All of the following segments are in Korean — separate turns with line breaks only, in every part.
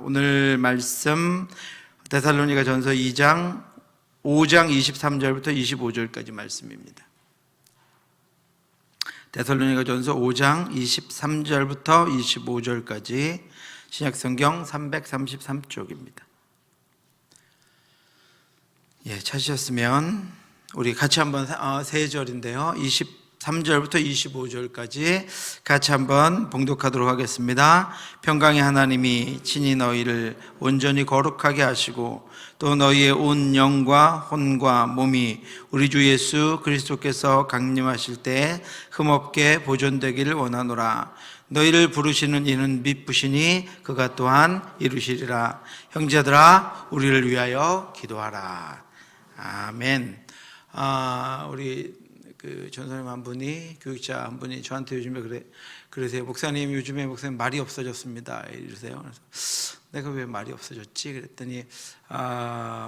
오늘 말씀 데살로니가전서 5장 23절부터 25절까지 말씀입니다. 데살로니가전서 5장 23절부터 25절까지 신약성경 333쪽입니다. 찾으셨으면 우리 같이 한번 세 절인데요. 23절부터 25절까지 같이 한번 봉독하도록 하겠습니다. 평강의 하나님이 친히 너희를 온전히 거룩하게 하시고 또 너희의 온 영과 혼과 몸이 우리 주 예수 그리스도께서 강림하실 때 흠없게 보존되기를 원하노라. 너희를 부르시는 이는 미쁘시니 그가 또한 이루시리라. 형제들아 우리를 위하여 기도하라. 아멘. 우리 전사님 한 분이, 교육자 한 분이 저한테 요즘에 그러세요. 목사님 요즘에 목사님 말이 없어졌습니다 이러세요. 그래서 내가 왜 말이 없어졌지? 그랬더니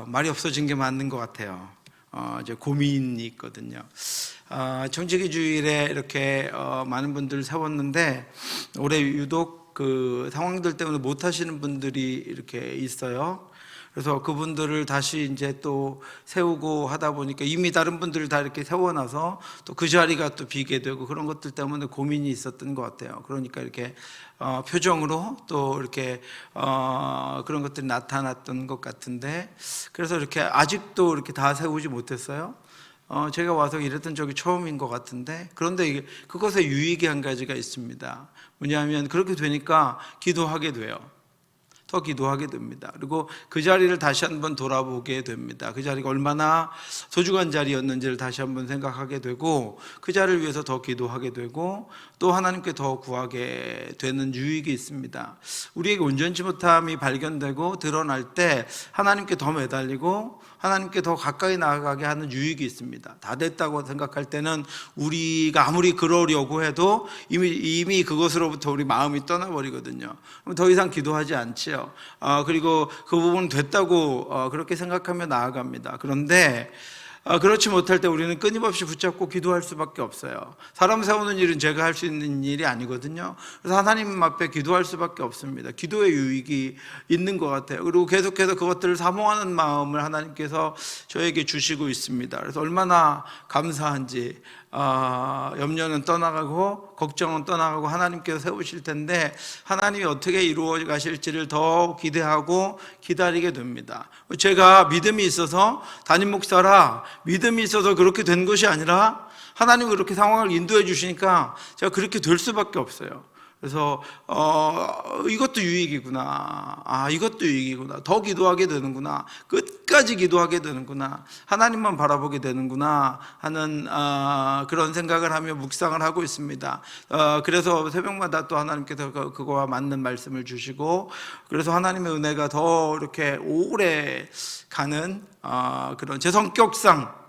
말이 없어진 게 맞는 것 같아요. 이제 고민이 있거든요. 청지기 주일에 이렇게 많은 분들을 세웠는데 올해 유독 그 상황들 때문에 못 하시는 분들이 이렇게 있어요. 그래서 그분들을 다시 이제 또 세우고 하다 보니까 이미 다른 분들을 다 이렇게 세워놔서 또 그 자리가 또 비게 되고 그런 것들 때문에 고민이 있었던 것 같아요. 그러니까 이렇게 표정으로 또 이렇게 그런 것들이 나타났던 것 같은데, 그래서 이렇게 아직도 이렇게 다 세우지 못했어요. 제가 와서 이랬던 적이 처음인 것 같은데, 그런데 그것에 유익이 한 가지가 있습니다. 뭐냐면 그렇게 되니까 기도하게 돼요. 더 기도하게 됩니다. 그리고 그 자리를 다시 한번 돌아보게 됩니다. 그 자리가 얼마나 소중한 자리였는지를 다시 한번 생각하게 되고 그 자리를 위해서 더 기도하게 되고 또 하나님께 더 구하게 되는 유익이 있습니다. 우리에게 온전치 못함이 발견되고 드러날 때 하나님께 더 매달리고 하나님께 더 가까이 나아가게 하는 유익이 있습니다. 다 됐다고 생각할 때는 우리가 아무리 그러려고 해도 이미 그것으로부터 우리 마음이 떠나버리거든요. 그럼 더 이상 기도하지 않지요. 그리고 그 부분 됐다고 그렇게 생각하며 나아갑니다. 그런데 그렇지 못할 때 우리는 끊임없이 붙잡고 기도할 수밖에 없어요. 사람 세우는 일은 제가 할 수 있는 일이 아니거든요. 그래서 하나님 앞에 기도할 수밖에 없습니다. 기도의 유익이 있는 것 같아요. 그리고 계속해서 그것들을 사모하는 마음을 하나님께서 저에게 주시고 있습니다. 그래서 얼마나 감사한지, 염려는 떠나가고 걱정은 떠나가고 하나님께서 세우실 텐데 하나님이 어떻게 이루어 가실지를 더 기대하고 기다리게 됩니다. 제가 믿음이 있어서 담임 목사라 믿음이 있어서 그렇게 된 것이 아니라 하나님이 그렇게 상황을 인도해 주시니까 제가 그렇게 될 수밖에 없어요. 그래서 이것도 유익이구나, 이것도 유익이구나, 더 기도하게 되는구나, 끝까지 기도하게 되는구나, 하나님만 바라보게 되는구나 하는 그런 생각을 하며 묵상을 하고 있습니다. 그래서 새벽마다 또 하나님께서 그거와 맞는 말씀을 주시고, 그래서 하나님의 은혜가 더 이렇게 오래 가는 그런 제 성격상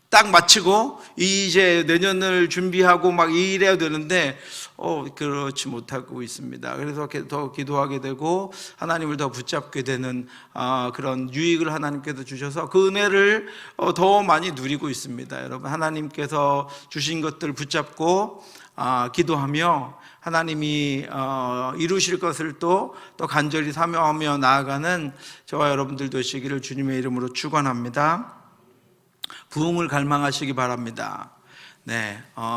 딱 마치고 이제 내년을 준비하고 막 이래야 되는데 그렇지 못하고 있습니다. 그래서 더 기도하게 되고 하나님을 더 붙잡게 되는 그런 유익을 하나님께서 주셔서 그 은혜를 더 많이 누리고 있습니다. 여러분, 하나님께서 주신 것들을 붙잡고 기도하며 하나님이 이루실 것을 또 간절히 사모하며 나아가는 저와 여러분들 되시기를 주님의 이름으로 축원합니다. 부흥을 갈망하시기 바랍니다.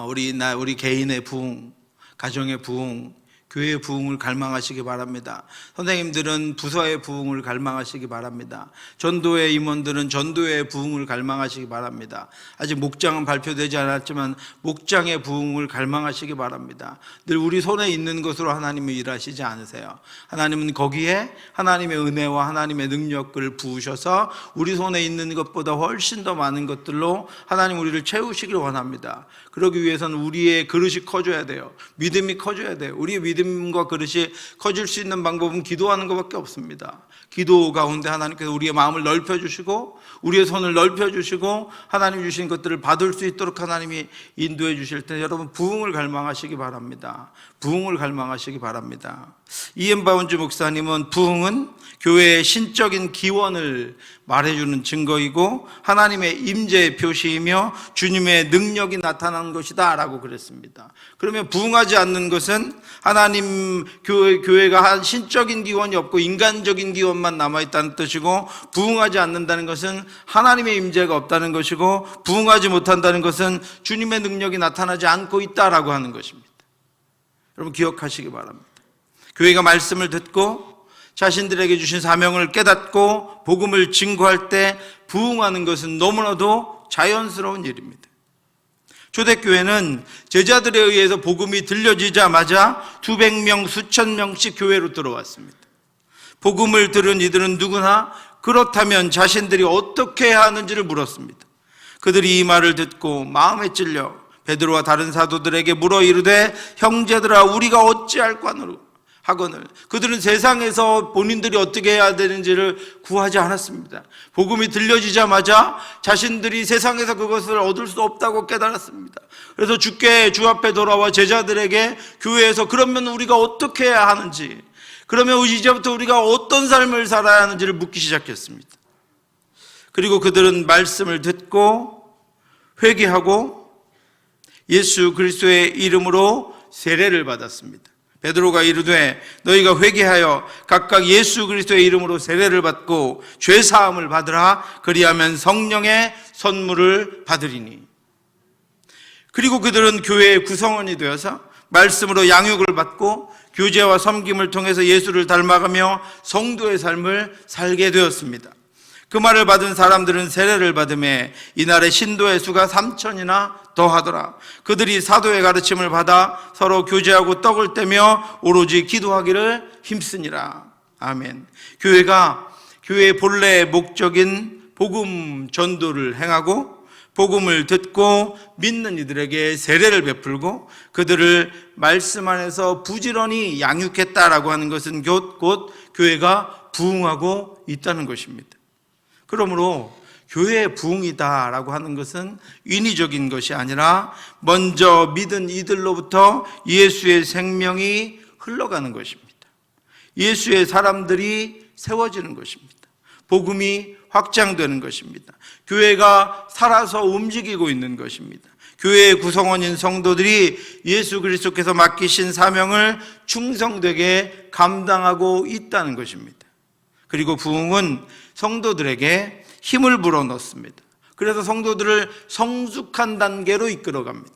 우리 개인의 부흥, 가정의 부흥, 교회의 부흥을 갈망하시기 바랍니다. 선생님들은 부서의 부흥을 갈망하시기 바랍니다. 전도회 임원들은 전도회의 부흥을 갈망하시기 바랍니다. 아직 목장은 발표되지 않았지만 목장의 부흥을 갈망하시기 바랍니다. 늘 우리 손에 있는 것으로 하나님은 일하시지 않으세요. 하나님은 거기에 하나님의 은혜와 하나님의 능력을 부으셔서 우리 손에 있는 것보다 훨씬 더 많은 것들로 하나님 우리를 채우시길 원합니다. 그러기 위해서는 우리의 그릇이 커져야 돼요. 믿음이 커져야 돼요. 우리의 믿음과 그릇이 커질 수 있는 방법은 기도하는 것밖에 없습니다. 기도 가운데 하나님께서 우리의 마음을 넓혀주시고 우리의 손을 넓혀주시고 하나님 주신 것들을 받을 수 있도록 하나님이 인도해 주실 때 여러분 부흥을 갈망하시기 바랍니다. 부흥을 갈망하시기 바랍니다. 이엠 바운즈 목사님은 부흥은 교회의 신적인 기원을 말해주는 증거이고 하나님의 임재의 표시이며 주님의 능력이 나타나는 것이다 라고 그랬습니다. 그러면 부흥하지 않는 것은 하나님 교회가 한 신적인 기원이 없고 인간적인 기원만 남아있다는 뜻이고, 부흥하지 않는다는 것은 하나님의 임재가 없다는 것이고, 부흥하지 못한다는 것은 주님의 능력이 나타나지 않고 있다라고 하는 것입니다. 여러분 기억하시기 바랍니다. 교회가 말씀을 듣고 자신들에게 주신 사명을 깨닫고 복음을 증거할 때 부흥하는 것은 너무나도 자연스러운 일입니다. 초대교회는 제자들에 의해서 복음이 들려지자마자 수백 명, 수천 명씩 교회로 들어왔습니다. 복음을 들은 이들은 누구나 그렇다면 자신들이 어떻게 해야 하는지를 물었습니다. 그들이 이 말을 듣고 마음에 찔려 베드로와 다른 사도들에게 물어 이르되 형제들아 우리가 어찌할까노 하거늘. 그들은 세상에서 본인들이 어떻게 해야 되는지를 구하지 않았습니다. 복음이 들려지자마자 자신들이 세상에서 그것을 얻을 수 없다고 깨달았습니다. 그래서 주 앞에 돌아와 제자들에게 교회에서 그러면 우리가 어떻게 해야 하는지, 그러면 이제부터 우리가 어떤 삶을 살아야 하는지를 묻기 시작했습니다. 그리고 그들은 말씀을 듣고 회개하고 예수 그리스도의 이름으로 세례를 받았습니다. 베드로가 이르되 너희가 회개하여 각각 예수 그리스도의 이름으로 세례를 받고 죄 사함을 받으라. 그리하면 성령의 선물을 받으리니. 그리고 그들은 교회의 구성원이 되어서 말씀으로 양육을 받고 교제와 섬김을 통해서 예수를 닮아가며 성도의 삶을 살게 되었습니다. 그 말을 받은 사람들은 세례를 받음에 이날의 신도의 수가 3,000이나 더하더라. 그들이 사도의 가르침을 받아 서로 교제하고 떡을 떼며 오로지 기도하기를 힘쓰니라. 아멘. 교회의 본래의 목적인 복음 전도를 행하고 복음을 듣고 믿는 이들에게 세례를 베풀고 그들을 말씀 안에서 부지런히 양육했다라고 하는 것은 곧 교회가 부흥하고 있다는 것입니다. 그러므로 교회의 부흥이다라고 하는 것은 인위적인 것이 아니라 먼저 믿은 이들로부터 예수의 생명이 흘러가는 것입니다. 예수의 사람들이 세워지는 것입니다. 복음이 확장되는 것입니다. 교회가 살아서 움직이고 있는 것입니다. 교회의 구성원인 성도들이 예수 그리스도께서 맡기신 사명을 충성되게 감당하고 있다는 것입니다. 그리고 부흥은 성도들에게 힘을 불어넣습니다. 그래서 성도들을 성숙한 단계로 이끌어갑니다.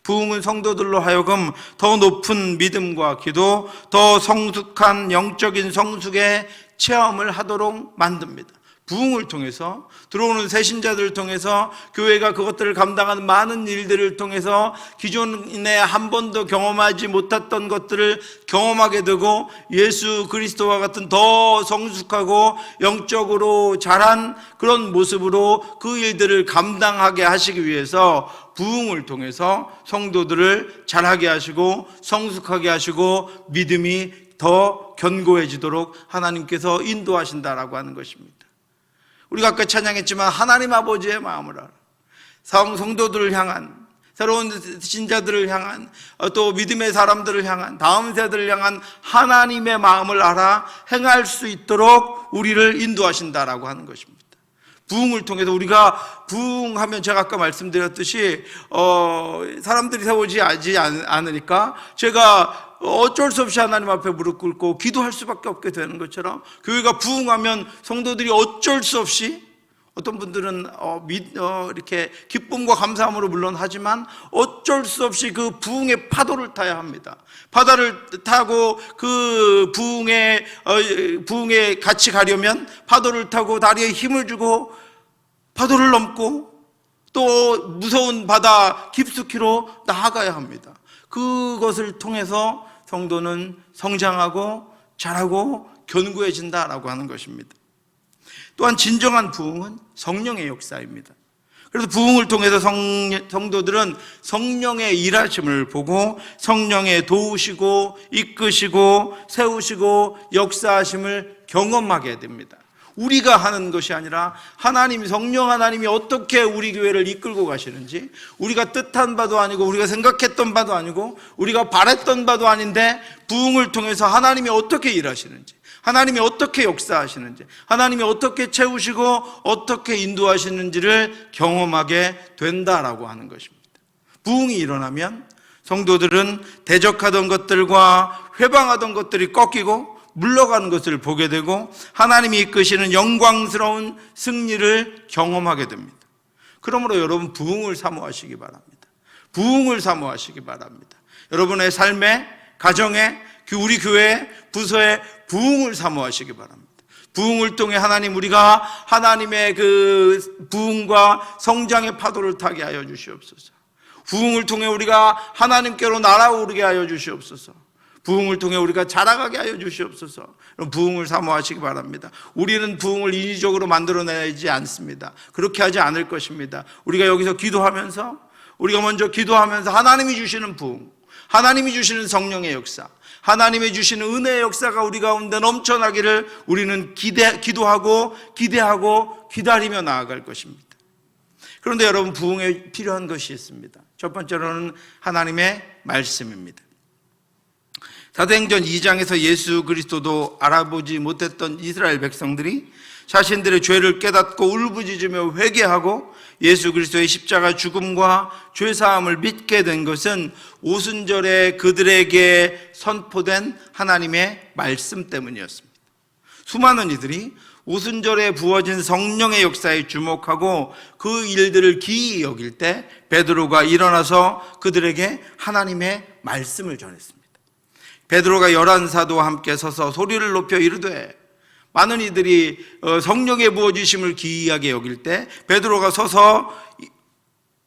부흥은 성도들로 하여금 더 높은 믿음과 기도, 더 성숙한 영적인 성숙의 체험을 하도록 만듭니다. 부흥을 통해서, 들어오는 새신자들을 통해서, 교회가 그것들을 감당하는 많은 일들을 통해서 기존에 한 번도 경험하지 못했던 것들을 경험하게 되고 예수 그리스도와 같은 더 성숙하고 영적으로 자란 그런 모습으로 그 일들을 감당하게 하시기 위해서 부흥을 통해서 성도들을 자라게 하시고 성숙하게 하시고 믿음이 더 견고해지도록 하나님께서 인도하신다라고 하는 것입니다. 우리가 아까 찬양했지만 하나님 아버지의 마음을 알아. 성도들을 향한, 새로운 신자들을 향한, 또 믿음의 사람들을 향한, 다음 세대를 향한 하나님의 마음을 알아 행할 수 있도록 우리를 인도하신다라고 하는 것입니다. 부흥을 통해서 우리가 부흥하면 제가 아까 말씀드렸듯이 사람들이 세워지지 않으니까 제가 어쩔 수 없이 하나님 앞에 무릎 꿇고 기도할 수밖에 없게 되는 것처럼 교회가 부흥하면 성도들이 어쩔 수 없이, 어떤 분들은 이렇게 기쁨과 감사함으로 물론 하지만 어쩔 수 없이 그 부흥의 파도를 타야 합니다. 바다를 타고 그 부흥에 같이 가려면 파도를 타고 다리에 힘을 주고 파도를 넘고 또 무서운 바다 깊숙이로 나아가야 합니다. 그것을 통해서 성도는 성장하고 자라고 견고해진다라고 하는 것입니다. 또한 진정한 부흥은 성령의 역사입니다. 그래서 부흥을 통해서 성도들은 성령의 일하심을 보고 성령의 도우시고 이끄시고 세우시고 역사하심을 경험하게 됩니다. 우리가 하는 것이 아니라 성령 하나님이 어떻게 우리 교회를 이끌고 가시는지, 우리가 뜻한 바도 아니고 우리가 생각했던 바도 아니고 우리가 바랬던 바도 아닌데 부흥을 통해서 하나님이 어떻게 일하시는지, 하나님이 어떻게 역사하시는지, 하나님이 어떻게 채우시고 어떻게 인도하시는지를 경험하게 된다라고 하는 것입니다. 부흥이 일어나면 성도들은 대적하던 것들과 회방하던 것들이 꺾이고 물러가는 것을 보게 되고 하나님이 이끄시는 영광스러운 승리를 경험하게 됩니다. 그러므로 여러분 부흥을 사모하시기 바랍니다. 부흥을 사모하시기 바랍니다. 여러분의 삶에, 가정에, 우리 교회, 부서에 부흥을 사모하시기 바랍니다. 부흥을 통해 하나님, 우리가 하나님의 그 부흥과 성장의 파도를 타게 하여 주시옵소서. 부흥을 통해 우리가 하나님께로 날아오르게 하여 주시옵소서. 부흥을 통해 우리가 자라가게 하여 주시옵소서. 부흥을 사모하시기 바랍니다. 우리는 부흥을 인위적으로 만들어내지 않습니다. 그렇게 하지 않을 것입니다. 우리가 여기서 우리가 먼저 기도하면서 하나님이 주시는 부흥, 하나님이 주시는 성령의 역사, 하나님이 주시는 은혜의 역사가 우리 가운데 넘쳐나기를 우리는 기도하고 기다리며 나아갈 것입니다. 그런데 여러분, 부흥에 필요한 것이 있습니다. 첫 번째로는 하나님의 말씀입니다. 사도행전 2장에서 예수 그리스도도 알아보지 못했던 이스라엘 백성들이 자신들의 죄를 깨닫고 울부짖으며 회개하고 예수 그리스도의 십자가 죽음과 죄사함을 믿게 된 것은 오순절에 그들에게 선포된 하나님의 말씀 때문이었습니다. 수많은 이들이 오순절에 부어진 성령의 역사에 주목하고 그 일들을 기이 여길 때 베드로가 일어나서 그들에게 하나님의 말씀을 전했습니다. 베드로가 11사도와 함께 서서 소리를 높여 이르되, 많은 이들이 성령의 부어주심을 기이하게 여길 때 베드로가 서서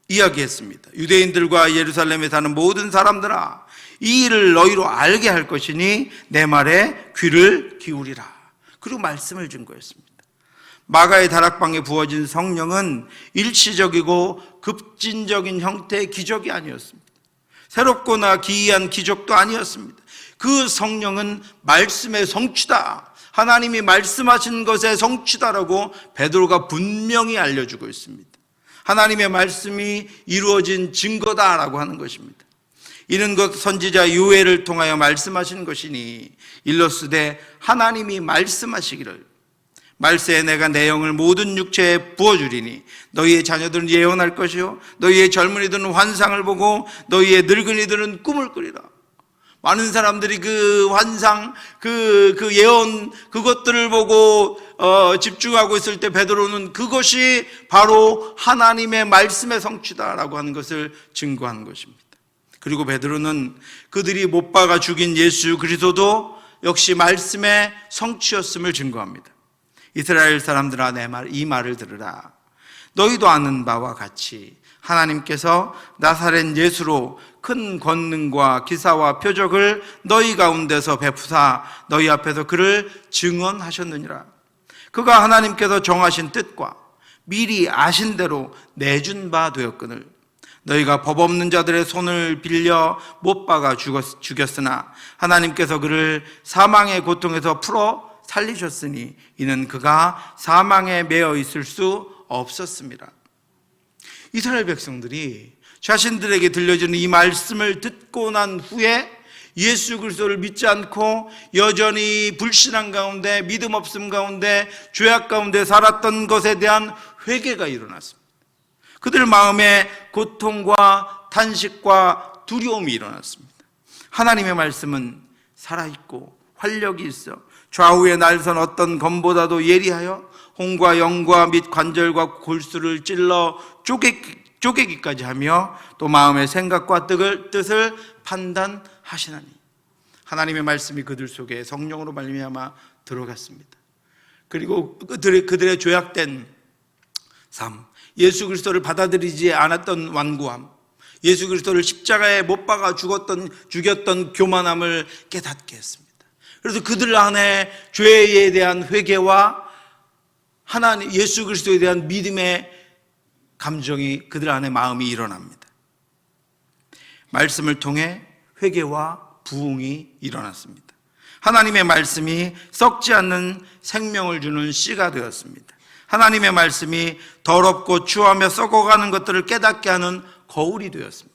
이야기했습니다. 유대인들과 예루살렘에 사는 모든 사람들아, 이 일을 너희로 알게 할 것이니 내 말에 귀를 기울이라. 그리고 말씀을 준 거였습니다. 마가의 다락방에 부어진 성령은 일시적이고 급진적인 형태의 기적이 아니었습니다. 새롭거나 기이한 기적도 아니었습니다. 그 성령은 말씀의 성취다, 하나님이 말씀하신 것의 성취다라고 베드로가 분명히 알려주고 있습니다. 하나님의 말씀이 이루어진 증거다라고 하는 것입니다. 이는 것 선지자 요엘을 통하여 말씀하신 것이니 일러스되 하나님이 말씀하시기를 말세에 내가 내 영을 모든 육체에 부어주리니 너희의 자녀들은 예언할 것이요 너희의 젊은이들은 환상을 보고 너희의 늙은이들은 꿈을 꾸리라. 많은 사람들이 그 환상, 그 예언, 그것들을 보고 집중하고 있을 때 베드로는 그것이 바로 하나님의 말씀의 성취다라고 하는 것을 증거한 것입니다. 그리고 베드로는 그들이 못 박아 죽인 예수 그리스도도 역시 말씀의 성취였음을 증거합니다. 이스라엘 사람들아, 이 말을 들으라. 너희도 아는 바와 같이 하나님께서 나사렛 예수로 큰 권능과 기사와 표적을 너희 가운데서 베푸사 너희 앞에서 그를 증언하셨느니라. 그가 하나님께서 정하신 뜻과 미리 아신 대로 내준 바 되었거늘 너희가 법 없는 자들의 손을 빌려 못 박아 죽였으나 하나님께서 그를 사망의 고통에서 풀어 살리셨으니 이는 그가 사망에 매어 있을 수 없었습니다. 이스라엘 백성들이 자신들에게 들려주는 이 말씀을 듣고 난 후에 예수 그리스도를 믿지 않고 여전히 불신앙 가운데, 믿음 없음 가운데, 죄악 가운데 살았던 것에 대한 회개가 일어났습니다. 그들 마음에 고통과 탄식과 두려움이 일어났습니다. 하나님의 말씀은 살아있고 활력이 있어 좌우에 날선 어떤 검보다도 예리하여 홍과 영과 및 관절과 골수를 찔러 쪼개기까지 하며 또 마음의 생각과 뜻을 판단하시나니. 하나님의 말씀이 그들 속에 성령으로 말미암아 들어갔습니다. 그리고 그들의 죄악된 삶, 예수 그리스도를 받아들이지 않았던 완고함, 예수 그리스도를 십자가에 못 박아 죽였던 교만함을 깨닫게 했습니다. 그래서 그들 안에 죄에 대한 회개와 하나님 예수 그리스도에 대한 믿음의 감정이 그들 안에 마음이 일어납니다. 말씀을 통해 회개와 부흥이 일어났습니다. 하나님의 말씀이 썩지 않는 생명을 주는 씨가 되었습니다. 하나님의 말씀이 더럽고 추하며 썩어가는 것들을 깨닫게 하는 거울이 되었습니다.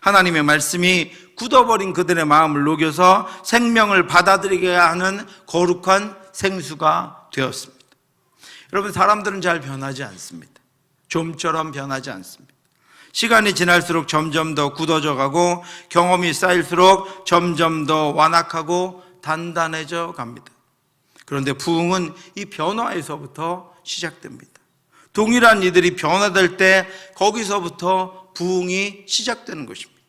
하나님의 말씀이 굳어버린 그들의 마음을 녹여서 생명을 받아들이게 하는 거룩한 생수가 되었습니다. 여러분, 사람들은 잘 변하지 않습니다. 좀처럼 변하지 않습니다. 시간이 지날수록 점점 더 굳어져 가고 경험이 쌓일수록 점점 더 완악하고 단단해져 갑니다. 그런데 부흥은 이 변화에서부터 시작됩니다. 동일한 이들이 변화될 때 거기서부터 부흥이 시작되는 것입니다.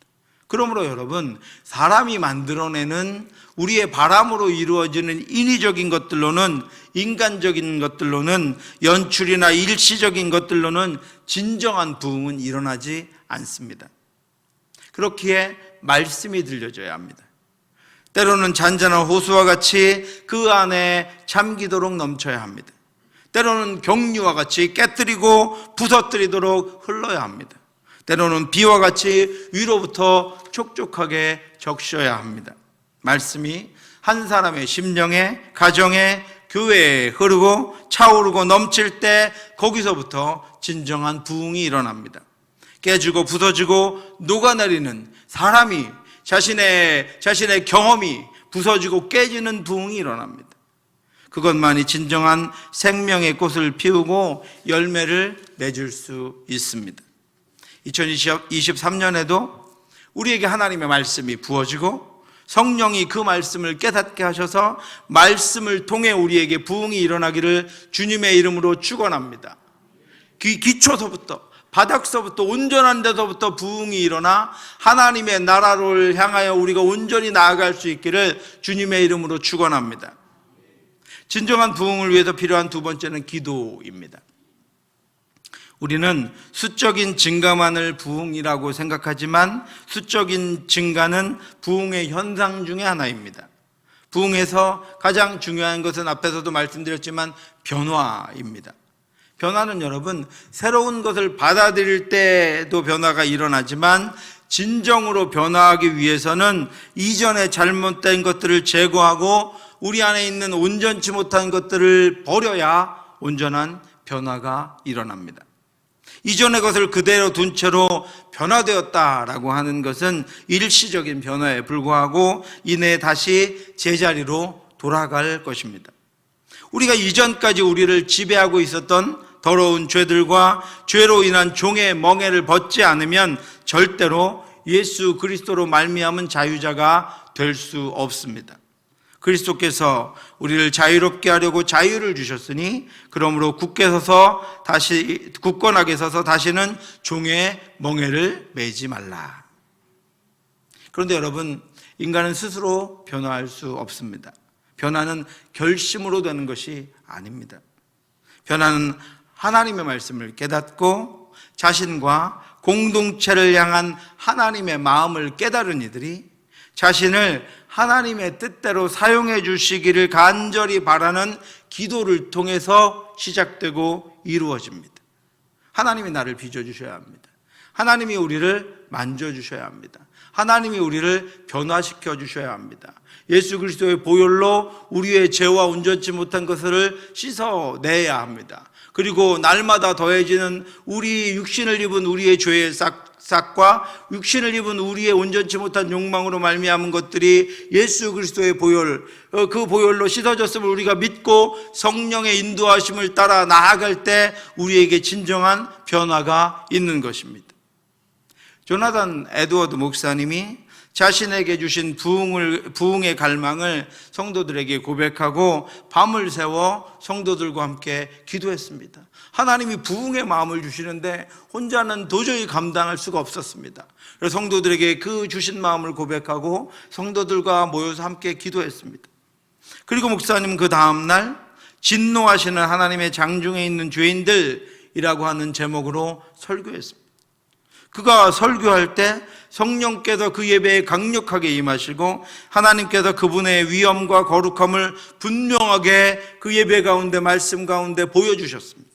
그러므로 여러분, 사람이 만들어내는 우리의 바람으로 이루어지는 인위적인 것들로는, 인간적인 것들로는, 연출이나 일시적인 것들로는 진정한 부흥은 일어나지 않습니다. 그렇기에 말씀이 들려져야 합니다. 때로는 잔잔한 호수와 같이 그 안에 잠기도록 넘쳐야 합니다. 때로는 경류와 같이 깨뜨리고 부서뜨리도록 흘러야 합니다. 때로는 비와 같이 위로부터 촉촉하게 적셔야 합니다. 말씀이 한 사람의 심령에, 가정에, 교회에 흐르고 차오르고 넘칠 때 거기서부터 진정한 부흥이 일어납니다. 깨지고 부서지고 녹아내리는 사람이 자신의 경험이 부서지고 깨지는 부흥이 일어납니다. 그것만이 진정한 생명의 꽃을 피우고 열매를 맺을 수 있습니다. 2023년에도 우리에게 하나님의 말씀이 부어지고 성령이 그 말씀을 깨닫게 하셔서 말씀을 통해 우리에게 부흥이 일어나기를 주님의 이름으로 축원합니다. 기초서부터, 바닥서부터, 온전한 데서부터 부흥이 일어나 하나님의 나라를 향하여 우리가 온전히 나아갈 수 있기를 주님의 이름으로 축원합니다. 진정한 부흥을 위해서 필요한 두 번째는 기도입니다. 우리는 수적인 증가만을 부흥이라고 생각하지만 수적인 증가는 부흥의 현상 중에 하나입니다. 부흥에서 가장 중요한 것은 앞에서도 말씀드렸지만 변화입니다. 변화는 여러분, 새로운 것을 받아들일 때도 변화가 일어나지만 진정으로 변화하기 위해서는 이전에 잘못된 것들을 제거하고 우리 안에 있는 온전치 못한 것들을 버려야 온전한 변화가 일어납니다. 이전의 것을 그대로 둔 채로 변화되었다라고 하는 것은 일시적인 변화에 불과하고 이내 다시 제자리로 돌아갈 것입니다. 우리가 이전까지 우리를 지배하고 있었던 더러운 죄들과 죄로 인한 종의 멍에를 벗지 않으면 절대로 예수 그리스도로 말미암은 자유자가 될 수 없습니다. 그리스도께서 우리를 자유롭게 하려고 자유를 주셨으니 그러므로 굳건하게 서서 다시는 종의 멍에를 매지 말라. 그런데 여러분, 인간은 스스로 변화할 수 없습니다. 변화는 결심으로 되는 것이 아닙니다. 변화는 하나님의 말씀을 깨닫고 자신과 공동체를 향한 하나님의 마음을 깨달은 이들이 자신을 하나님의 뜻대로 사용해 주시기를 간절히 바라는 기도를 통해서 시작되고 이루어집니다. 하나님이 나를 빚어주셔야 합니다. 하나님이 우리를 만져주셔야 합니다. 하나님이 우리를 변화시켜 주셔야 합니다. 예수 그리스도의 보혈로 우리의 죄와 온전치 못한 것을 씻어내야 합니다. 그리고 날마다 더해지는 우리 육신을 입은 우리의 죄의 싹과 육신을 입은 우리의 온전치 못한 욕망으로 말미암은 것들이 예수 그리스도의 보혈, 그 보혈로 씻어졌음을 우리가 믿고 성령의 인도하심을 따라 나아갈 때 우리에게 진정한 변화가 있는 것입니다. 조나단 에드워드 목사님이 자신에게 주신 부흥의 갈망을 성도들에게 고백하고 밤을 새워 성도들과 함께 기도했습니다. 하나님이 부흥의 마음을 주시는데 혼자는 도저히 감당할 수가 없었습니다. 그래서 성도들에게 그 주신 마음을 고백하고 성도들과 모여서 함께 기도했습니다. 그리고 목사님은 그 다음날 진노하시는 하나님의 장중에 있는 죄인들이라고 하는 제목으로 설교했습니다. 그가 설교할 때 성령께서 그 예배에 강력하게 임하시고 하나님께서 그분의 위엄과 거룩함을 분명하게 그 예배 가운데 말씀 가운데 보여주셨습니다.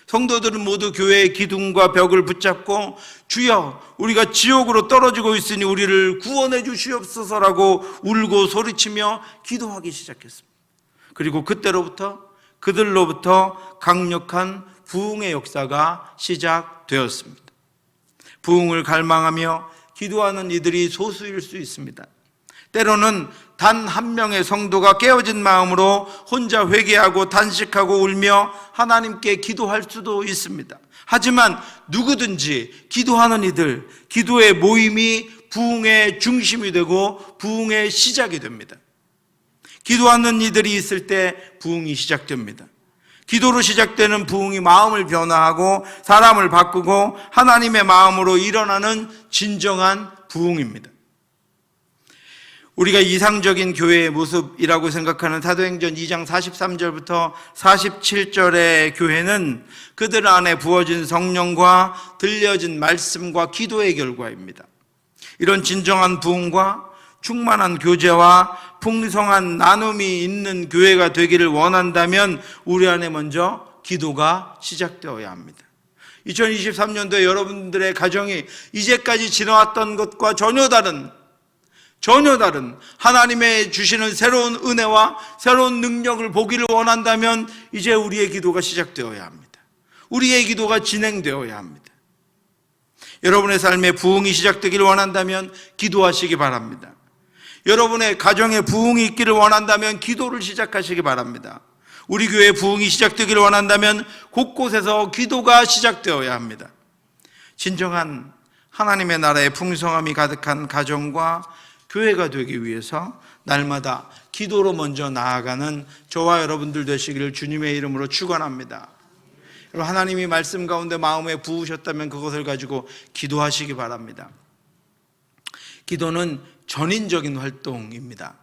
성도들은 모두 교회의 기둥과 벽을 붙잡고 주여 우리가 지옥으로 떨어지고 있으니 우리를 구원해 주시옵소서라고 울고 소리치며 기도하기 시작했습니다. 그리고 그들로부터 강력한 부흥의 역사가 시작되었습니다. 부흥을 갈망하며 기도하는 이들이 소수일 수 있습니다. 때로는 단 한 명의 성도가 깨어진 마음으로 혼자 회개하고 단식하고 울며 하나님께 기도할 수도 있습니다. 하지만 누구든지 기도하는 이들, 기도의 모임이 부흥의 중심이 되고 부흥의 시작이 됩니다. 기도하는 이들이 있을 때 부흥이 시작됩니다. 기도로 시작되는 부흥이 마음을 변화하고 사람을 바꾸고 하나님의 마음으로 일어나는 진정한 부흥입니다. 우리가 이상적인 교회의 모습이라고 생각하는 사도행전 2장 43절부터 47절의 교회는 그들 안에 부어진 성령과 들려진 말씀과 기도의 결과입니다. 이런 진정한 부흥과 충만한 교제와 풍성한 나눔이 있는 교회가 되기를 원한다면 우리 안에 먼저 기도가 시작되어야 합니다. 2023년도에 여러분들의 가정이 이제까지 지나왔던 것과 전혀 다른 하나님의 주시는 새로운 은혜와 새로운 능력을 보기를 원한다면 이제 우리의 기도가 시작되어야 합니다. 우리의 기도가 진행되어야 합니다. 여러분의 삶에 부흥이 시작되기를 원한다면 기도하시기 바랍니다. 여러분의 가정에 부흥이 있기를 원한다면 기도를 시작하시기 바랍니다. 우리 교회에 부흥이 시작되기를 원한다면 곳곳에서 기도가 시작되어야 합니다. 진정한 하나님의 나라의 풍성함이 가득한 가정과 교회가 되기 위해서 날마다 기도로 먼저 나아가는 저와 여러분들 되시기를 주님의 이름으로 축원합니다. 여러분, 하나님이 말씀 가운데 마음에 부으셨다면 그것을 가지고 기도하시기 바랍니다. 기도는 전인적인 활동입니다.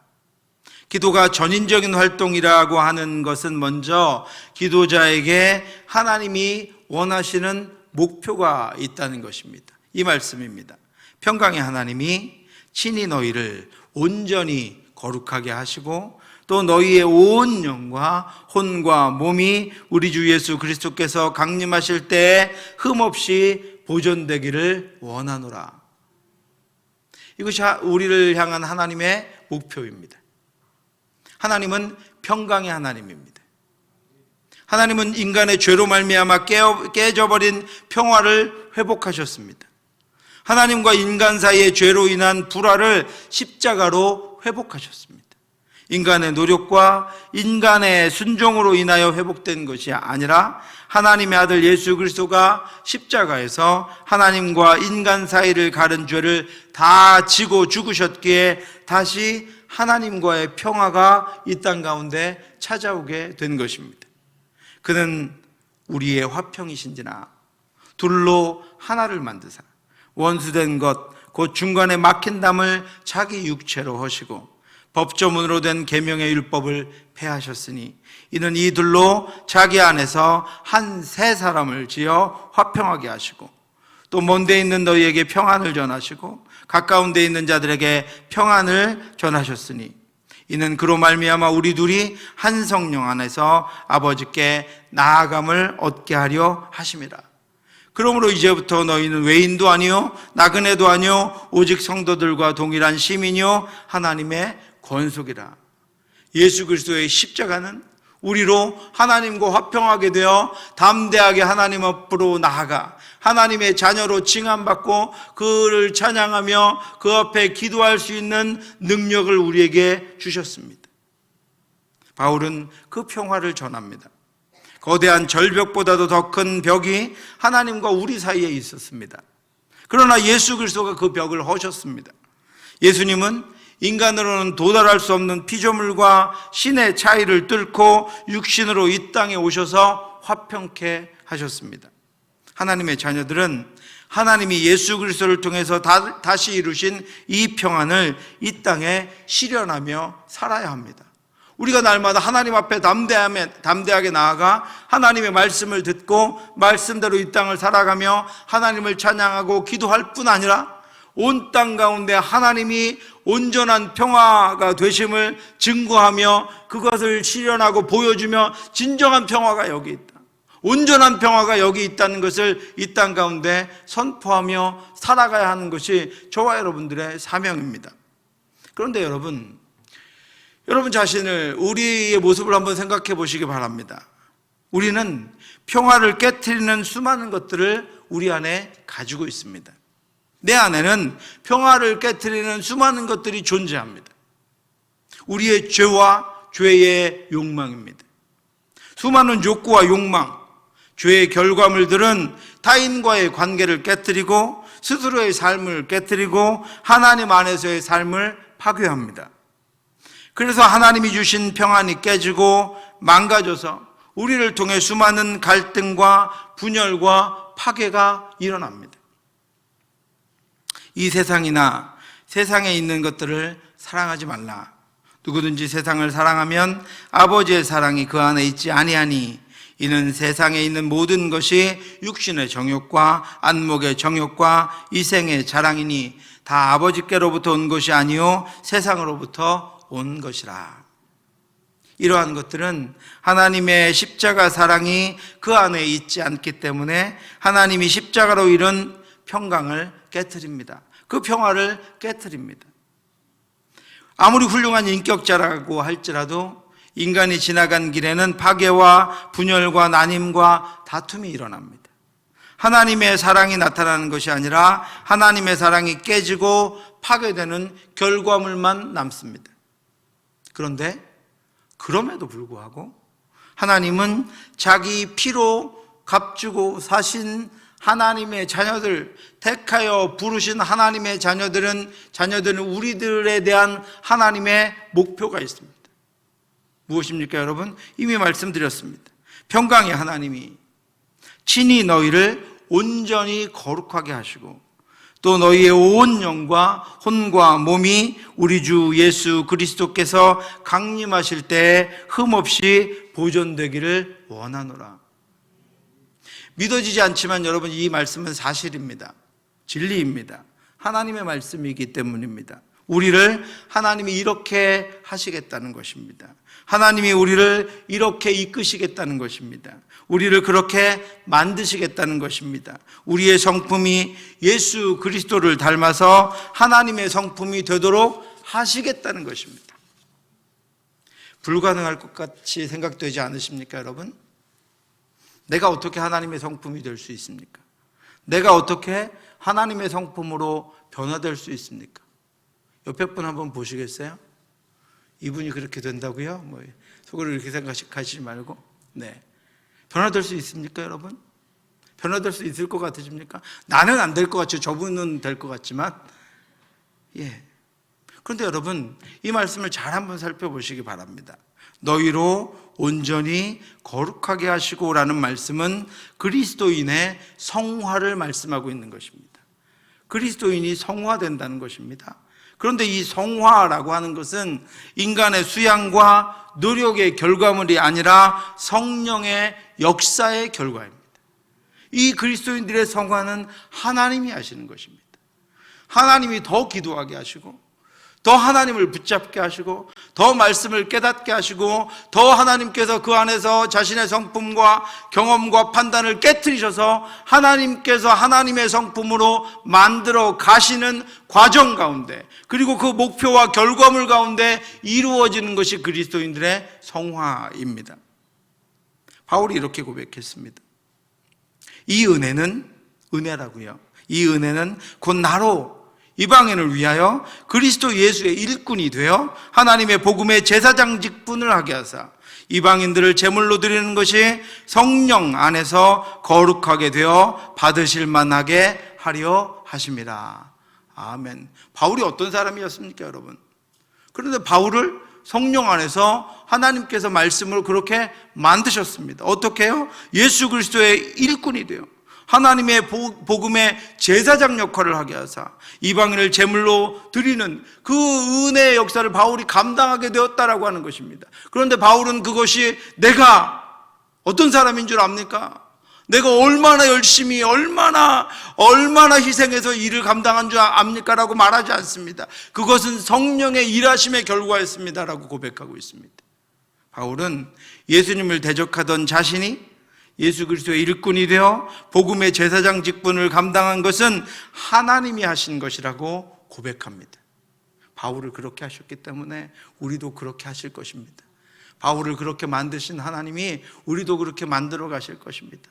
기도가 전인적인 활동이라고 하는 것은 먼저 기도자에게 하나님이 원하시는 목표가 있다는 것입니다. 이 말씀입니다. 평강의 하나님이 친히 너희를 온전히 거룩하게 하시고 또 너희의 온 영과 혼과 몸이 우리 주 예수 그리스도께서 강림하실 때에 흠없이 보존되기를 원하노라. 이것이 우리를 향한 하나님의 목표입니다. 하나님은 평강의 하나님입니다. 하나님은 인간의 죄로 말미암아 깨져버린 평화를 회복하셨습니다. 하나님과 인간 사이의 죄로 인한 불화를 십자가로 회복하셨습니다. 인간의 노력과 인간의 순종으로 인하여 회복된 것이 아니라 하나님의 아들 예수 그리스도가 십자가에서 하나님과 인간 사이를 가른 죄를 다 지고 죽으셨기에 다시 하나님과의 평화가 이 땅 가운데 찾아오게 된 것입니다. 그는 우리의 화평이신지나 둘로 하나를 만드사 원수된 것 곧 중간에 막힌 담을 자기 육체로 하시고 법조문으로 된 계명의 율법을 폐하셨으니 이는 이 둘로 자기 안에서 한 세 사람을 지어 화평하게 하시고 또 먼 데 있는 너희에게 평안을 전하시고 가까운 데 있는 자들에게 평안을 전하셨으니 이는 그로 말미암아 우리 둘이 한 성령 안에서 아버지께 나아감을 얻게 하려 하심이라. 그러므로 이제부터 너희는 외인도 아니요 나그네도 아니요 오직 성도들과 동일한 시민이요 하나님의 권속이라. 예수 그리스도의 십자가는 우리로 하나님과 화평하게 되어 담대하게 하나님 앞으로 나아가 하나님의 자녀로 칭함받고 그를 찬양하며 그 앞에 기도할 수 있는 능력을 우리에게 주셨습니다. 바울은 그 평화를 전합니다. 거대한 절벽보다도 더 큰 벽이 하나님과 우리 사이에 있었습니다. 그러나 예수 그리스도가 그 벽을 허셨습니다. 예수님은 인간으로는 도달할 수 없는 피조물과 신의 차이를 뚫고 육신으로 이 땅에 오셔서 화평케 하셨습니다. 하나님의 자녀들은 하나님이 예수 그리스도를 통해서 다시 이루신 이 평안을 이 땅에 실현하며 살아야 합니다. 우리가 날마다 하나님 앞에 담대하게 나아가 하나님의 말씀을 듣고 말씀대로 이 땅을 살아가며 하나님을 찬양하고 기도할 뿐 아니라 온 땅 가운데 하나님이 온전한 평화가 되심을 증거하며 그것을 실현하고 보여주며 진정한 평화가 여기 있다, 온전한 평화가 여기 있다는 것을 이 땅 가운데 선포하며 살아가야 하는 것이 저와 여러분들의 사명입니다. 그런데 여러분 자신을, 우리의 모습을 한번 생각해 보시기 바랍니다. 우리는 평화를 깨트리는 수많은 것들을 우리 안에 가지고 있습니다. 내 안에는 평화를 깨트리는 수많은 것들이 존재합니다. 우리의 죄와 죄의 욕망입니다. 수많은 욕구와 욕망, 죄의 결과물들은 타인과의 관계를 깨뜨리고 스스로의 삶을 깨뜨리고 하나님 안에서의 삶을 파괴합니다. 그래서 하나님이 주신 평안이 깨지고 망가져서 우리를 통해 수많은 갈등과 분열과 파괴가 일어납니다. 이 세상이나 세상에 있는 것들을 사랑하지 말라. 누구든지 세상을 사랑하면 아버지의 사랑이 그 안에 있지 아니하니 이는 세상에 있는 모든 것이 육신의 정욕과 안목의 정욕과 이생의 자랑이니 다 아버지께로부터 온 것이 아니요 세상으로부터 온 것이라. 이러한 것들은 하나님의 십자가 사랑이 그 안에 있지 않기 때문에 하나님이 십자가로 이룬 평강을 깨트립니다. 그 평화를 깨트립니다. 아무리 훌륭한 인격자라고 할지라도 인간이 지나간 길에는 파괴와 분열과 나님과 다툼이 일어납니다. 하나님의 사랑이 나타나는 것이 아니라 하나님의 사랑이 깨지고 파괴되는 결과물만 남습니다. 그런데 그럼에도 불구하고 하나님은 자기 피로 값주고 사신 하나님의 자녀들, 택하여 부르신 하나님의 자녀들은 우리들에 대한 하나님의 목표가 있습니다. 무엇입니까, 여러분? 이미 말씀드렸습니다. 평강의 하나님이 친히 너희를 온전히 거룩하게 하시고 또 너희의 온 영과 혼과 몸이 우리 주 예수 그리스도께서 강림하실 때에 흠없이 보존되기를 원하노라. 믿어지지 않지만 여러분, 이 말씀은 사실입니다. 진리입니다. 하나님의 말씀이기 때문입니다. 우리를 하나님이 이렇게 하시겠다는 것입니다. 하나님이 우리를 이렇게 이끄시겠다는 것입니다. 우리를 그렇게 만드시겠다는 것입니다. 우리의 성품이 예수 그리스도를 닮아서 하나님의 성품이 되도록 하시겠다는 것입니다. 불가능할 것 같이 생각되지 않으십니까, 여러분? 내가 어떻게 하나님의 성품이 될 수 있습니까? 내가 어떻게 하나님의 성품으로 변화될 수 있습니까? 옆에 분 한번 보시겠어요? 이분이 그렇게 된다고요? 속으로 이렇게 생각하시지 말고. 네. 변화될 수 있습니까, 여러분? 변화될 수 있을 것 같으십니까? 나는 안 될 것 같죠. 저분은 될 것 같지만. 예. 그런데 여러분, 이 말씀을 잘 한번 살펴보시기 바랍니다. 너희로 온전히 거룩하게 하시고라는 말씀은 그리스도인의 성화를 말씀하고 있는 것입니다. 그리스도인이 성화된다는 것입니다. 그런데 이 성화라고 하는 것은 인간의 수양과 노력의 결과물이 아니라 성령의 역사의 결과입니다. 이 그리스도인들의 성화는 하나님이 하시는 것입니다. 하나님이 더 기도하게 하시고 더 하나님을 붙잡게 하시고 더 말씀을 깨닫게 하시고 더 하나님께서 그 안에서 자신의 성품과 경험과 판단을 깨트리셔서 하나님께서 하나님의 성품으로 만들어 가시는 과정 가운데, 그리고 그 목표와 결과물 가운데 이루어지는 것이 그리스도인들의 성화입니다. 바울이 이렇게 고백했습니다. 이 은혜는, 은혜라고요, 이 은혜는 곧 나로 이방인을 위하여 그리스도 예수의 일꾼이 되어 하나님의 복음의 제사장 직분을 하게 하사 이방인들을 제물로 드리는 것이 성령 안에서 거룩하게 되어 받으실 만하게 하려 하심이라. 아멘. 바울이 어떤 사람이었습니까, 여러분? 그런데 바울을 성령 안에서 하나님께서 말씀을 그렇게 만드셨습니다. 어떻게 해요? 예수 그리스도의 일꾼이 돼요. 하나님의 복음의 제사장 역할을 하게 하사 이방인을 제물로 드리는 그 은혜의 역사를 바울이 감당하게 되었다라고 하는 것입니다. 그런데 바울은 그것이 내가 어떤 사람인 줄 압니까? 내가 얼마나 열심히 얼마나 희생해서 일을 감당한 줄 압니까? 라고 말하지 않습니다. 그것은 성령의 일하심의 결과였습니다 라고 고백하고 있습니다. 바울은 예수님을 대적하던 자신이 예수 그리스도의 일꾼이 되어 복음의 제사장 직분을 감당한 것은 하나님이 하신 것이라고 고백합니다. 바울을 그렇게 하셨기 때문에 우리도 그렇게 하실 것입니다. 바울을 그렇게 만드신 하나님이 우리도 그렇게 만들어 가실 것입니다.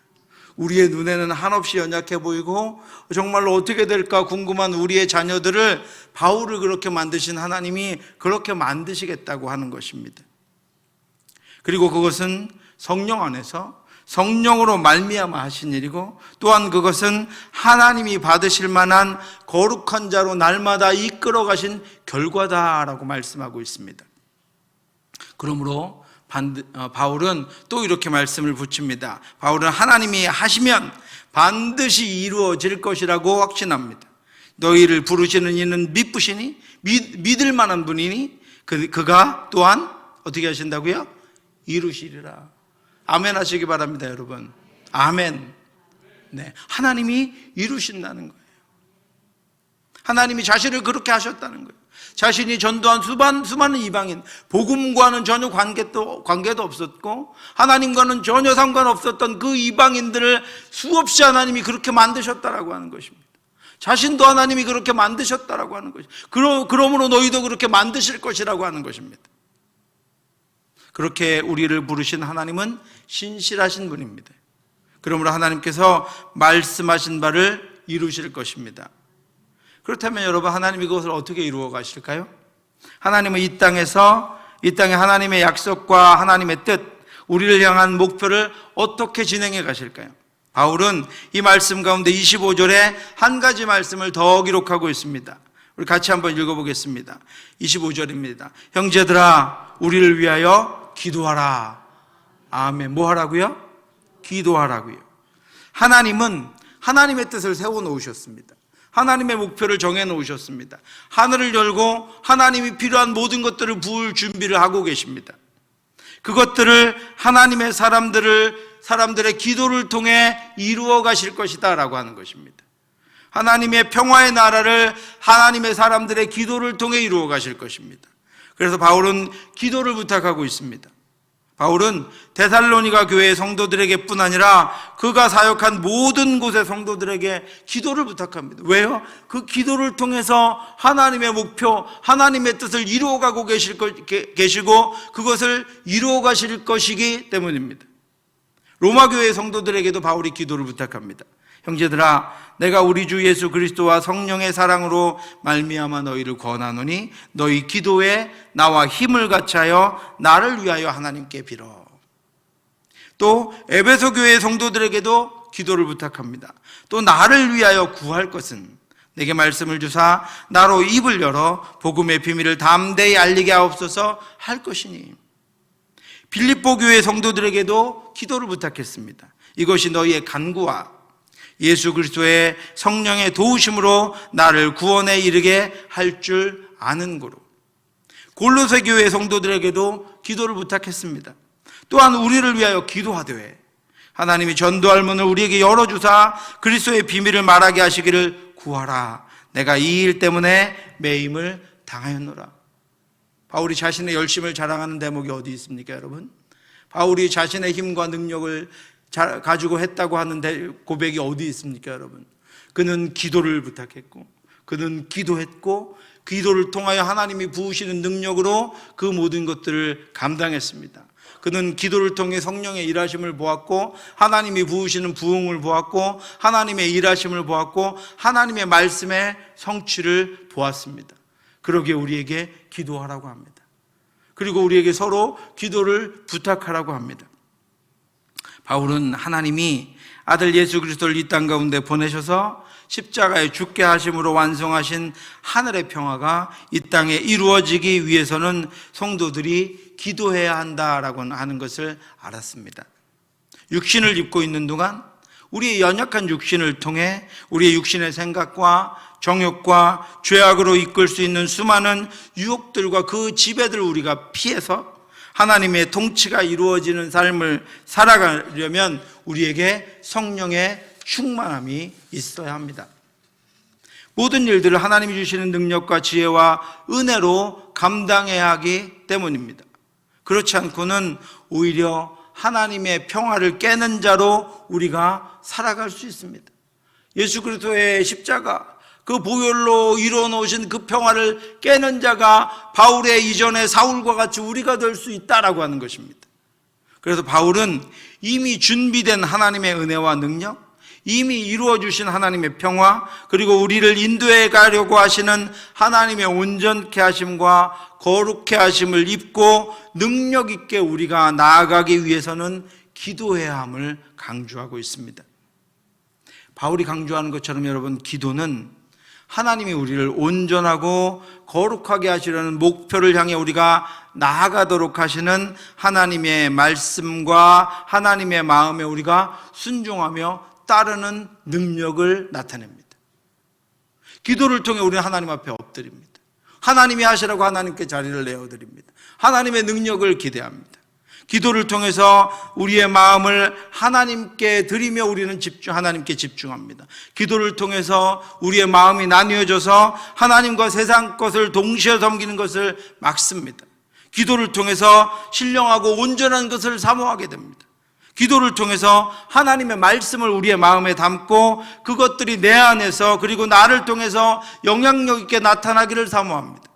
우리의 눈에는 한없이 연약해 보이고 정말로 어떻게 될까 궁금한 우리의 자녀들을 바울을 그렇게 만드신 하나님이 그렇게 만드시겠다고 하는 것입니다. 그리고 그것은 성령 안에서 성령으로 말미암아 하신 일이고, 또한 그것은 하나님이 받으실 만한 거룩한 자로 날마다 이끌어 가신 결과다라고 말씀하고 있습니다. 그러므로 바울은 또 이렇게 말씀을 붙입니다. 바울은 하나님이 하시면 반드시 이루어질 것이라고 확신합니다. 너희를 부르시는 이는 미쁘시니, 믿을 만한 분이니 그가 또한 어떻게 하신다고요? 이루시리라. 아멘 하시기 바랍니다, 여러분. 아멘. 네, 하나님이 이루신다는 거예요. 하나님이 자신을 그렇게 하셨다는 거예요. 자신이 전도한 수많은 이방인, 복음과는 전혀 관계도 없었고 하나님과는 전혀 상관없었던 그 이방인들을 수없이 하나님이 그렇게 만드셨다라고 하는 것입니다. 자신도 하나님이 그렇게 만드셨다라고 하는 것입니다. 그러므로 너희도 그렇게 만드실 것이라고 하는 것입니다. 그렇게 우리를 부르신 하나님은 신실하신 분입니다. 그러므로 하나님께서 말씀하신 바를 이루실 것입니다. 그렇다면 여러분, 하나님이 그것을 어떻게 이루어 가실까요? 하나님은 이 땅에 하나님의 약속과 하나님의 뜻, 우리를 향한 목표를 어떻게 진행해 가실까요? 바울은 이 말씀 가운데 25절에 한 가지 말씀을 더 기록하고 있습니다. 우리 같이 한번 읽어보겠습니다. 25절입니다. 형제들아, 우리를 위하여 기도하라. 아멘. 뭐 하라고요? 기도하라고요. 하나님은 하나님의 뜻을 세워놓으셨습니다. 하나님의 목표를 정해놓으셨습니다. 하늘을 열고 하나님이 필요한 모든 것들을 부을 준비를 하고 계십니다. 그것들을 하나님의 사람들의 기도를 통해 이루어 가실 것이다 라고 하는 것입니다. 하나님의 평화의 나라를 하나님의 사람들의 기도를 통해 이루어 가실 것입니다. 그래서 바울은 기도를 부탁하고 있습니다. 바울은 데살로니가 교회의 성도들에게 뿐 아니라 그가 사역한 모든 곳의 성도들에게 기도를 부탁합니다. 왜요? 그 기도를 통해서 하나님의 목표, 하나님의 뜻을 이루어가고 계시고 그것을 이루어가실 것이기 때문입니다. 로마 교회의 성도들에게도 바울이 기도를 부탁합니다. 형제들아, 내가 우리 주 예수 그리스도와 성령의 사랑으로 말미암아 너희를 권하노니 너희 기도에 나와 힘을 같이하여 나를 위하여 하나님께 빌어. 또 에베소 교회의 성도들에게도 기도를 부탁합니다. 또 나를 위하여 구할 것은 내게 말씀을 주사 나로 입을 열어 복음의 비밀을 담대히 알리게 하옵소서 할 것이니. 빌립보 교회의 성도들에게도 기도를 부탁했습니다. 이것이 너희의 간구와 예수 그리스도의 성령의 도우심으로 나를 구원에 이르게 할 줄 아는 거로. 골로새 교회 성도들에게도 기도를 부탁했습니다. 또한 우리를 위하여 기도하되 하나님이 전도할 문을 우리에게 열어주사 그리스도의 비밀을 말하게 하시기를 구하라. 내가 이 일 때문에 매임을 당하였노라. 바울이 자신의 열심을 자랑하는 대목이 어디 있습니까, 여러분? 바울이 자신의 힘과 능력을 가지고 했다고 하는 고백이 어디 있습니까, 여러분? 그는 기도를 부탁했고, 그는 기도했고, 기도를 통하여 하나님이 부으시는 능력으로 그 모든 것들을 감당했습니다. 그는 기도를 통해 성령의 일하심을 보았고, 하나님이 부으시는 부흥을 보았고, 하나님의 일하심을 보았고, 하나님의 말씀의 성취를 보았습니다. 그러기에 우리에게 기도하라고 합니다. 그리고 우리에게 서로 기도를 부탁하라고 합니다. 바울은 하나님이 아들 예수 그리스도를 이 땅 가운데 보내셔서 십자가에 죽게 하심으로 완성하신 하늘의 평화가 이 땅에 이루어지기 위해서는 성도들이 기도해야 한다라고 하는 것을 알았습니다. 육신을 입고 있는 동안 우리의 연약한 육신을 통해 우리의 육신의 생각과 정욕과 죄악으로 이끌 수 있는 수많은 유혹들과 그 지배들을 우리가 피해서 하나님의 통치가 이루어지는 삶을 살아가려면 우리에게 성령의 충만함이 있어야 합니다. 모든 일들을 하나님이 주시는 능력과 지혜와 은혜로 감당해야 하기 때문입니다. 그렇지 않고는 오히려 하나님의 평화를 깨는 자로 우리가 살아갈 수 있습니다. 예수 그리스도의 십자가, 그 보혈로 이루어놓으신 그 평화를 깨는 자가 바울의 이전에 사울과 같이 우리가 될 수 있다라고 하는 것입니다. 그래서 바울은 이미 준비된 하나님의 은혜와 능력, 이미 이루어주신 하나님의 평화, 그리고 우리를 인도해 가려고 하시는 하나님의 온전케 하심과 거룩케 하심을 입고 능력 있게 우리가 나아가기 위해서는 기도해야 함을 강조하고 있습니다. 바울이 강조하는 것처럼 여러분, 기도는 하나님이 우리를 온전하고 거룩하게 하시려는 목표를 향해 우리가 나아가도록 하시는 하나님의 말씀과 하나님의 마음에 우리가 순종하며 따르는 능력을 나타냅니다. 기도를 통해 우리는 하나님 앞에 엎드립니다. 하나님이 하시라고 하나님께 자리를 내어드립니다. 하나님의 능력을 기대합니다. 기도를 통해서 우리의 마음을 하나님께 드리며 우리는 하나님께 집중합니다. 기도를 통해서 우리의 마음이 나뉘어져서 하나님과 세상 것을 동시에 섬기는 것을 막습니다. 기도를 통해서 신령하고 온전한 것을 사모하게 됩니다. 기도를 통해서 하나님의 말씀을 우리의 마음에 담고 그것들이 내 안에서 그리고 나를 통해서 영향력 있게 나타나기를 사모합니다.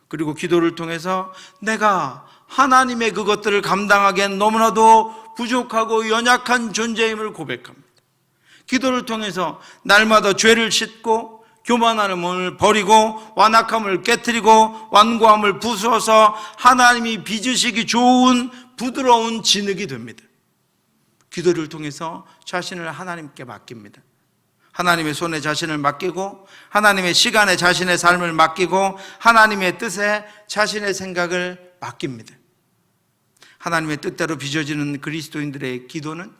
그리고 기도를 통해서 내가 하나님의 그것들을 감당하기엔 너무나도 부족하고 연약한 존재임을 고백합니다. 기도를 통해서 날마다 죄를 씻고 교만함을 버리고 완악함을 깨트리고 완고함을 부수어서 하나님이 빚으시기 좋은 부드러운 진흙이 됩니다. 기도를 통해서 자신을 하나님께 맡깁니다. 하나님의 손에 자신을 맡기고 하나님의 시간에 자신의 삶을 맡기고 하나님의 뜻에 자신의 생각을 맡깁니다. 하나님의 뜻대로 빚어지는 그리스도인들의 기도는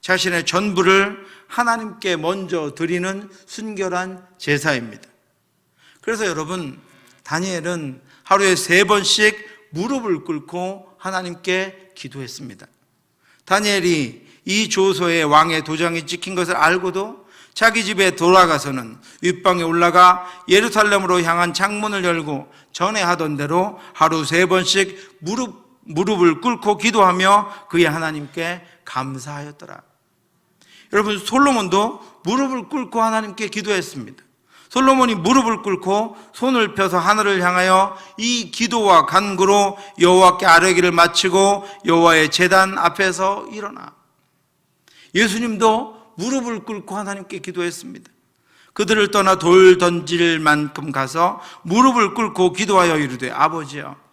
자신의 전부를 하나님께 먼저 드리는 순결한 제사입니다. 그래서 여러분, 다니엘은 하루에 3번씩 무릎을 꿇고 하나님께 기도했습니다. 다니엘이 이 조서에 왕의 도장이 찍힌 것을 알고도 자기 집에 돌아가서는 윗방에 올라가 예루살렘으로 향한 창문을 열고 전에 하던 대로 하루 3번씩 무릎을 꿇고 기도하며 그의 하나님께 감사하였더라. 여러분, 솔로몬도 무릎을 꿇고 하나님께 기도했습니다. 솔로몬이 무릎을 꿇고 손을 펴서 하늘을 향하여 이 기도와 간구로 여호와께 아뢰기를 마치고 여호와의 제단 앞에서 일어나. 예수님도 무릎을 꿇고 하나님께 기도했습니다. 그들을 떠나 돌 던질 만큼 가서 무릎을 꿇고 기도하여 이르되 아버지여,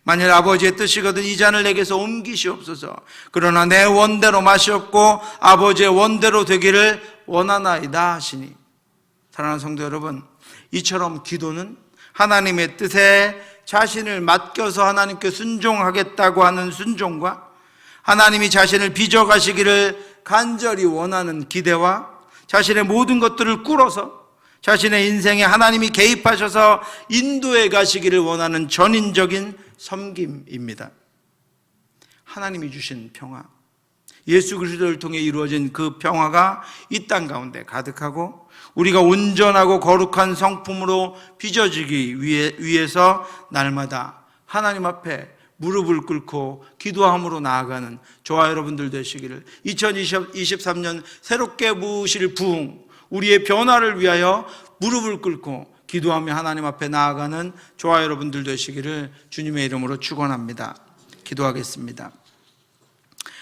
만일 아버지의 뜻이거든 이 잔을 내게서 옮기시옵소서. 그러나 내 원대로 마시옵고 아버지의 원대로 되기를 원하나이다 하시니. 사랑하는 성도 여러분, 이처럼 기도는 하나님의 뜻에 자신을 맡겨서 하나님께 순종하겠다고 하는 순종과 하나님이 자신을 빚어가시기를 간절히 원하는 기대와 자신의 모든 것들을 꿇어서 자신의 인생에 하나님이 개입하셔서 인도해 가시기를 원하는 전인적인 섬김입니다. 하나님이 주신 평화, 예수 그리스도를 통해 이루어진 그 평화가 이 땅 가운데 가득하고 우리가 온전하고 거룩한 성품으로 빚어지기 위해서 날마다 하나님 앞에 무릎을 꿇고 기도함으로 나아가는 저와 여러분들 되시기를, 2023년 새롭게 부으실 부흥, 우리의 변화를 위하여 무릎을 꿇고 기도하며 하나님 앞에 나아가는 저와 여러분들 되시기를 주님의 이름으로 축원합니다. 기도하겠습니다.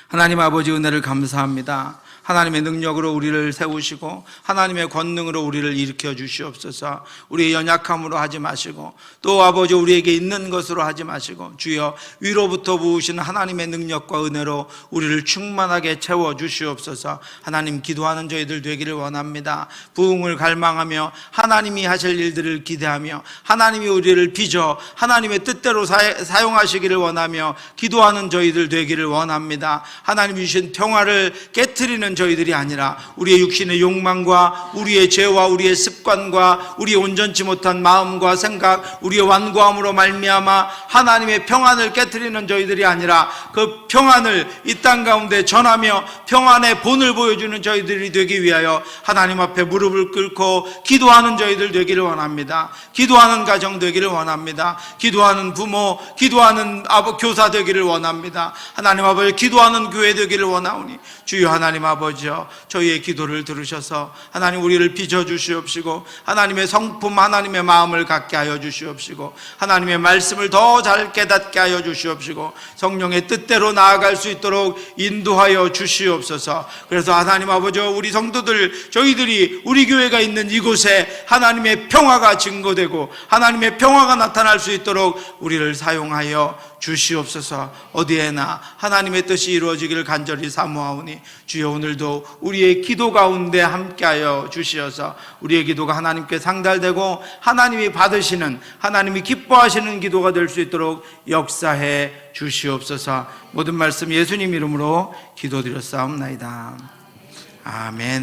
하나님 아버지, 은혜를 감사합니다. 하나님의 능력으로 우리를 세우시고 하나님의 권능으로 우리를 일으켜 주시옵소서. 우리의 연약함으로 하지 마시고 또 아버지 우리에게 있는 것으로 하지 마시고 주여 위로부터 부으시는 하나님의 능력과 은혜로 우리를 충만하게 채워 주시옵소서. 하나님, 기도하는 저희들 되기를 원합니다. 부흥을 갈망하며 하나님이 하실 일들을 기대하며 하나님이 우리를 빚어 하나님의 뜻대로 사용하시기를 원하며 기도하는 저희들 되기를 원합니다. 하나님이 주신 평화를 깨트리는 저희들이 아니라 우리의 육신의 욕망과 우리의 죄와 우리의 습관과 우리의 온전치 못한 마음과 생각, 우리의 완고함으로 말미암아 하나님의 평안을 깨트리는 저희들이 아니라 그 평안을 이 땅 가운데 전하며 평안의 본을 보여주는 저희들이 되기 위하여 하나님 앞에 무릎을 꿇고 기도하는 저희들 되기를 원합니다. 기도하는 가정 되기를 원합니다. 기도하는 부모, 기도하는 교사 되기를 원합니다. 하나님 아버지, 기도하는 교회 되기를 원하오니 주여 하나님 아버지여, 저희의 기도를 들으셔서 하나님 우리를 빚어주시옵시고 하나님의 성품, 하나님의 마음을 갖게 하여 주시옵시고 하나님의 말씀을 더 잘 깨닫게 하여 주시옵시고 성령의 뜻대로 나아갈 수 있도록 인도하여 주시옵소서. 그래서 하나님 아버지여, 우리 성도들, 저희들이 우리 교회가 있는 이곳에 하나님의 평화가 증거되고 하나님의 평화가 나타날 수 있도록 우리를 사용하여 주시옵소서. 어디에나 하나님의 뜻이 이루어지기를 간절히 사모하오니 주여 오늘도 우리의 기도 가운데 함께하여 주시어서 우리의 기도가 하나님께 상달되고 하나님이 받으시는, 하나님이 기뻐하시는 기도가 될 수 있도록 역사해 주시옵소서. 모든 말씀 예수님 이름으로 기도드렸사옵나이다. 아멘.